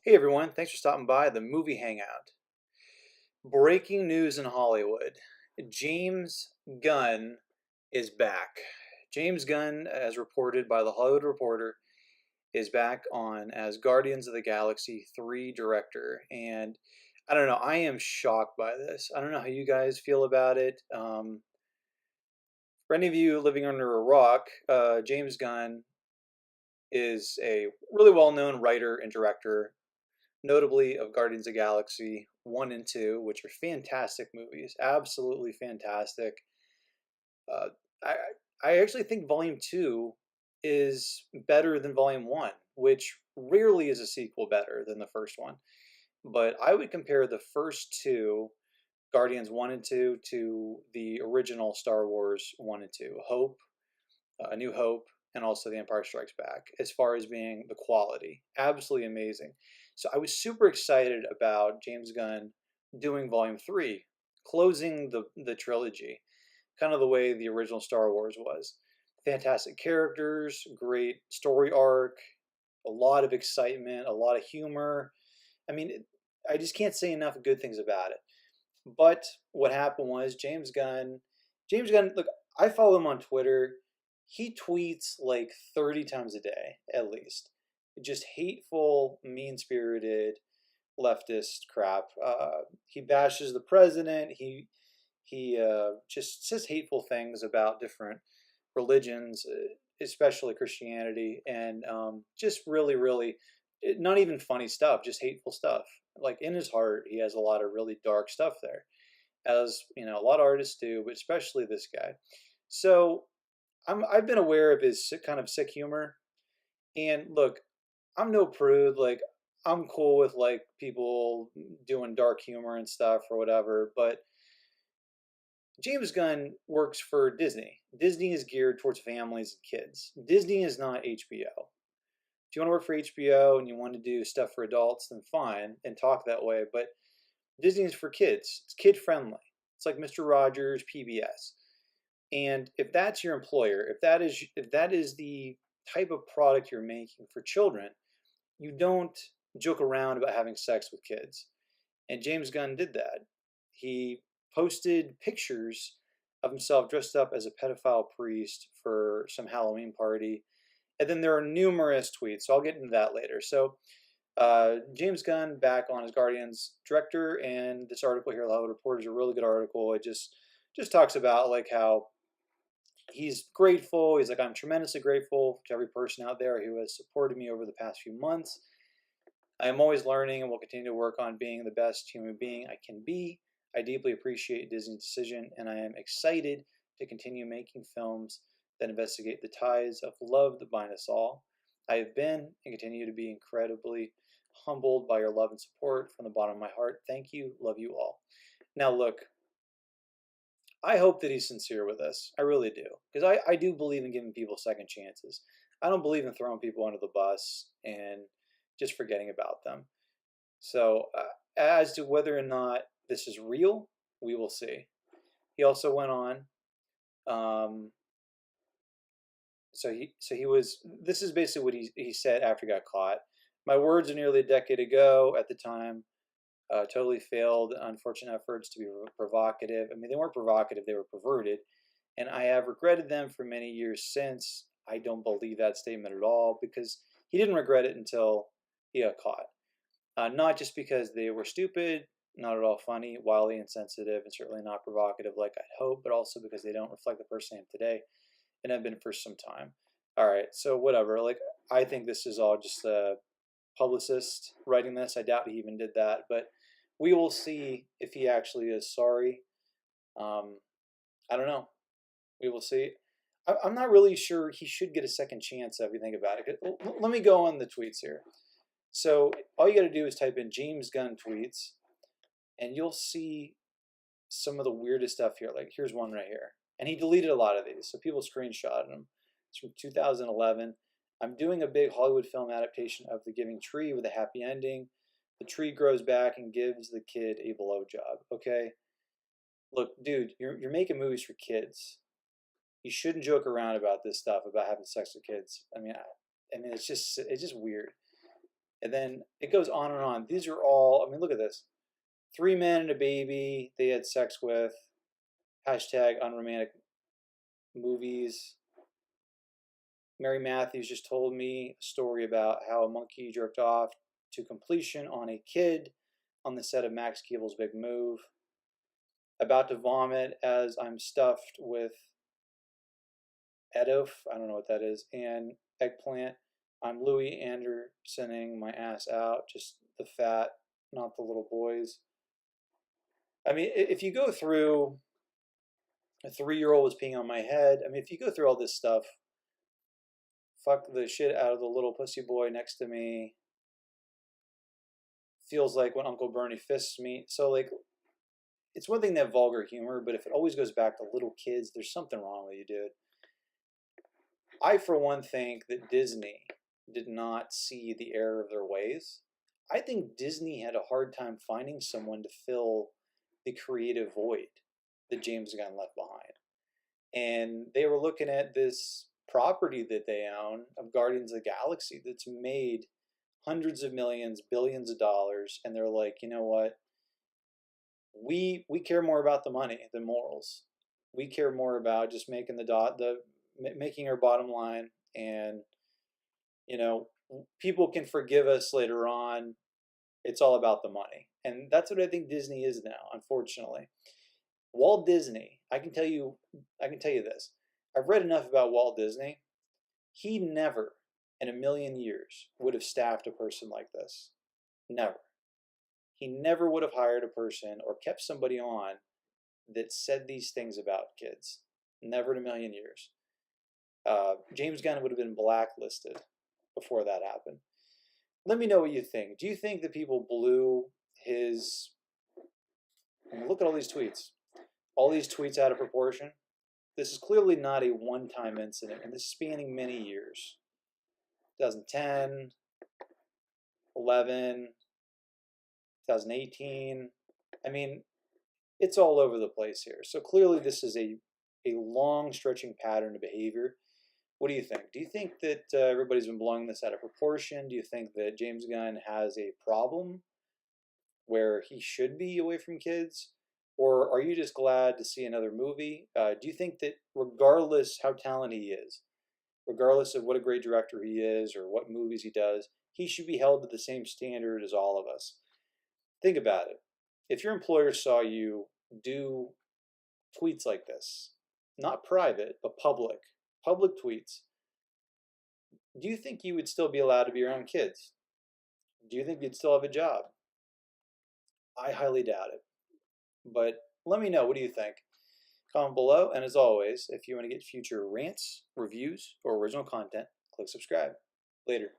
Hey everyone, thanks for stopping by the movie Hangout. Breaking news in Hollywood. James Gunn is back. James Gunn, as reported by the Hollywood Reporter, is back on as Guardians of the Galaxy 3 director. And I don't know, I am shocked by this. I don't know how you guys feel about it. For any of you living under a rock, James Gunn is a really well known writer and director, notably of Guardians of the Galaxy 1 and 2, which are fantastic movies, absolutely fantastic. Uh, I, I actually think Volume 2 is better than Volume 1, which rarely is a sequel better than the first one. But I would compare the first two, Guardians 1 and 2, to the original Star Wars 1 and 2, A New Hope, and also The Empire Strikes Back, as far as being the quality. Absolutely amazing. So I was super excited about James Gunn doing Volume 3, closing the trilogy, kind of the way the original Star Wars was. Fantastic characters, great story arc, a lot of excitement, a lot of humor. I mean, I just can't say enough good things about it. But what happened was James Gunn, look, I follow him on Twitter. He tweets like 30 times a day, at least. Just hateful, mean spirited, leftist crap. He bashes the president. He just says hateful things about different religions, especially Christianity, and just really, really, not even funny stuff, just hateful stuff. Like in his heart, he has a lot of really dark stuff there, as you know, a lot of artists do, but especially this guy. So I've been aware of his kind of sick humor, and look, I'm no prude. Like I'm cool with like people doing dark humor and stuff or whatever, but James Gunn works for Disney. Disney is geared towards families and kids. Disney is not HBO. If you want to work for HBO and you want to do stuff for adults, then fine and talk that way. But Disney is for kids. It's kid friendly. It's like Mr. Rogers, PBS. And if that's your employer, if that is the type of product you're making for children, you don't joke around about having sex with kids. And James Gunn did that. He posted pictures of himself dressed up as a pedophile priest for some Halloween party. And then there are numerous tweets, so I'll get into that later. So James Gunn back on his Guardians director, and this article here, The Hollywood Reporter, is a really good article. It just talks about like how he's grateful. He's like, I'm tremendously grateful to every person out there who has supported me over the past few months. I am always learning and will continue to work on being the best human being I can be. I deeply appreciate Disney's decision, and I am excited to continue making films that investigate the ties of love that bind us all. I have been and continue to be incredibly humbled by your love and support from the bottom of my heart. Thank you. Love you all. Now, look, I hope that he's sincere with this. I really do. Because I do believe in giving people second chances. I don't believe in throwing people under the bus and just forgetting about them. So, as to whether or not this is real, we will see. He also went on. Um, so he was. This is basically what he said after he got caught. My words are nearly a decade ago. At the time, totally failed. Unfortunate efforts to be provocative. I mean, they weren't provocative; they were perverted, and I have regretted them for many years since. I don't believe that statement at all because he didn't regret it until he got caught. Not just because they were stupid, not at all funny, wildly insensitive, and certainly not provocative like I'd hope, but also because they don't reflect the person I am today and have been for some time. All right, so whatever. Like, I think this is all just a publicist writing this. I doubt he even did that, but we will see if he actually is sorry. Um, I don't know. We will see. I'm not really sure he should get a second chance if you think about it. Let me go on the tweets here. So all you got to do is type in James Gunn tweets, and you'll see some of the weirdest stuff here. Like here's one right here, and he deleted a lot of these, so people screenshotted them. It's from 2011. I'm doing a big Hollywood film adaptation of The Giving Tree with a happy ending. The tree grows back and gives the kid a blowjob. Okay, look, dude, you're making movies for kids. You shouldn't joke around about this stuff about having sex with kids. I mean, it's just weird. And then it goes on and on. These are all, I mean, look at this. 3 men and a baby they had sex with. Hashtag unromantic movies. Mary Matthews just told me a story about how a monkey jerked off to completion on a kid on the set of Max Keeble's Big Move. About to vomit as I'm stuffed with edof, I don't know what that is, and eggplant. I'm Louis Andersoning my ass out, just the fat, not the little boys. I mean, if you go through, a 3-year-old was peeing on my head. I mean, if you go through all this stuff, fuck the shit out of the little pussy boy next to me. Feels like when Uncle Bernie fists me. So, like, it's one thing to have vulgar humor, but if it always goes back to little kids, there's something wrong with you, dude. I, for one, think that Disney did not see the error of their ways. I think Disney had a hard time finding someone to fill the creative void that James Gunn left behind. And they were looking at this property that they own of Guardians of the Galaxy that's made hundreds of millions, billions of dollars, and they're like, you know what? We care more about the money than morals. We care more about just making making our bottom line, and you know, people can forgive us later on. It's all about the money, and that's what I think Disney is now, unfortunately. Walt Disney, I can tell you this. I've read enough about Walt Disney. He never in a million years would have staffed a person like this. Never. He never would have hired a person or kept somebody on that said these things about kids. Never in a million years. James Gunn would have been blacklisted before that happened. Let me know what you think. Do you think that people blew his... I mean, look at all these tweets. All these tweets out of proportion. This is clearly not a one-time incident, and this is spanning many years. 2010, 11, 2018. I mean, it's all over the place here. So clearly this is a long stretching pattern of behavior. What do you think? Do you think that everybody's been blowing this out of proportion? Do you think that James Gunn has a problem where he should be away from kids? Or are you just glad to see another movie? Do you think that regardless how talented he is, regardless of what a great director he is or what movies he does, he should be held to the same standard as all of us? Think about it. If your employer saw you do tweets like this, not private, but public tweets, do you think you would still be allowed to be around kids? Do you think you'd still have a job? I highly doubt it. But let me know, what do you think? Comment below, and as always, if you want to get future rants, reviews, or original content, click subscribe. Later.